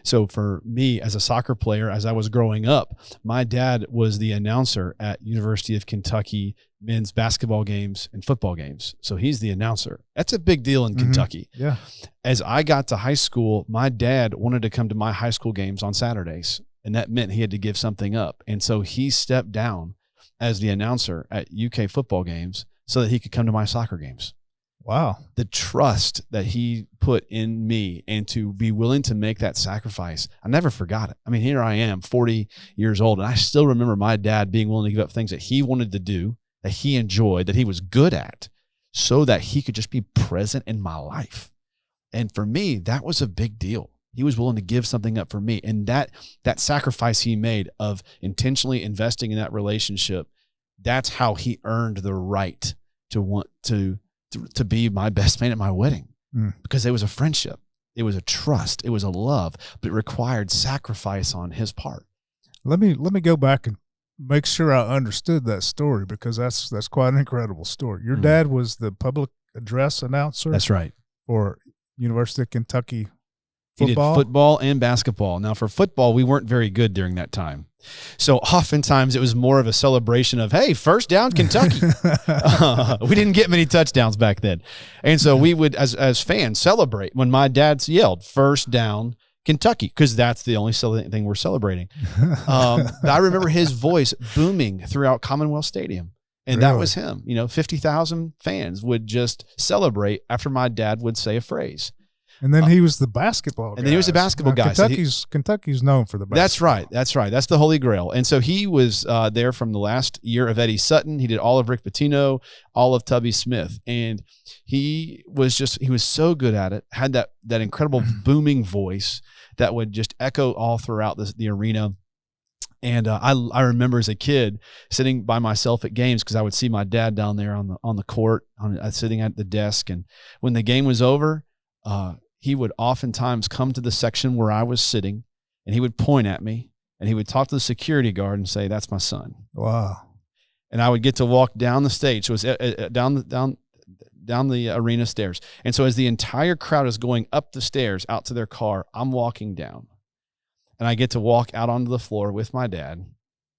So for me as a soccer player, as I was growing up, my dad was the announcer at University of Kentucky men's basketball games and football games. So he's the announcer. That's a big deal in Kentucky. Yeah. As I got to high school, my dad wanted to come to my high school games on Saturdays, and that meant he had to give something up. And so he stepped down as the announcer at UK football games so that he could come to my soccer games. Wow. The trust that he put in me and to be willing to make that sacrifice, I never forgot it. I mean, here I am 40 years old, and I still remember my dad being willing to give up things that he wanted to do, that he enjoyed, that he was good at, so that he could just be present in my life. And for me, that was a big deal. He was willing to give something up for me. And that sacrifice he made of intentionally investing in that relationship, that's how he earned the right to want to be my best man at my wedding, because it was a friendship. It was a trust. It was a love, but it required sacrifice on his part. Let me go back and make sure I understood that story, because that's quite an incredible story. Your dad was the public address announcer. That's right. For University of Kentucky football? He did football and basketball. Now for football, we weren't very good during that time. So oftentimes it was more of a celebration of, hey, first down Kentucky. We didn't get many touchdowns back then. And so we would, as fans, celebrate when my dad yelled first down Kentucky, because that's the only thing we're celebrating. I remember his voice booming throughout Commonwealth Stadium. And that was him. 50,000 fans would just celebrate after my dad would say a phrase. And then he was the basketball guy. And then he was a basketball guy. Kentucky's known for the basketball. That's right. That's right. That's the Holy Grail. And so he was there from the last year of Eddie Sutton. He did all of Rick Pitino, all of Tubby Smith. And he was so good at it, had that incredible booming voice that would just echo all throughout the arena. And I remember as a kid sitting by myself at games, because I would see my dad down there on the court, sitting at the desk. And when the game was over, he would oftentimes come to the section where I was sitting, and he would point at me, and he would talk to the security guard and say, "That's my son." Wow. And I would get to walk down the stage. So it was down the arena stairs. And so as the entire crowd is going up the stairs out to their car, I'm walking down. And I get to walk out onto the floor with my dad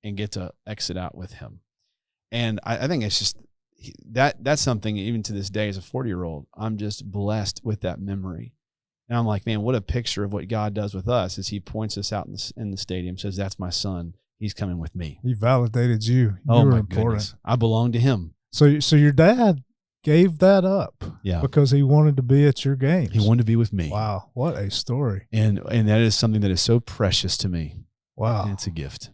and get to exit out with him. And I think it's just that's something, even to this day as a 40-year-old, I'm just blessed with that memory. And I'm like, man, what a picture of what God does with us as he points us out in the stadium, says, "That's my son. He's coming with me." He validated you. Oh, my important. goodness. I belong to him. So your dad gave that up because he wanted to be at your games. He wanted to be with me. Wow. What a story. And that is something that is so precious to me. Wow. And it's a gift.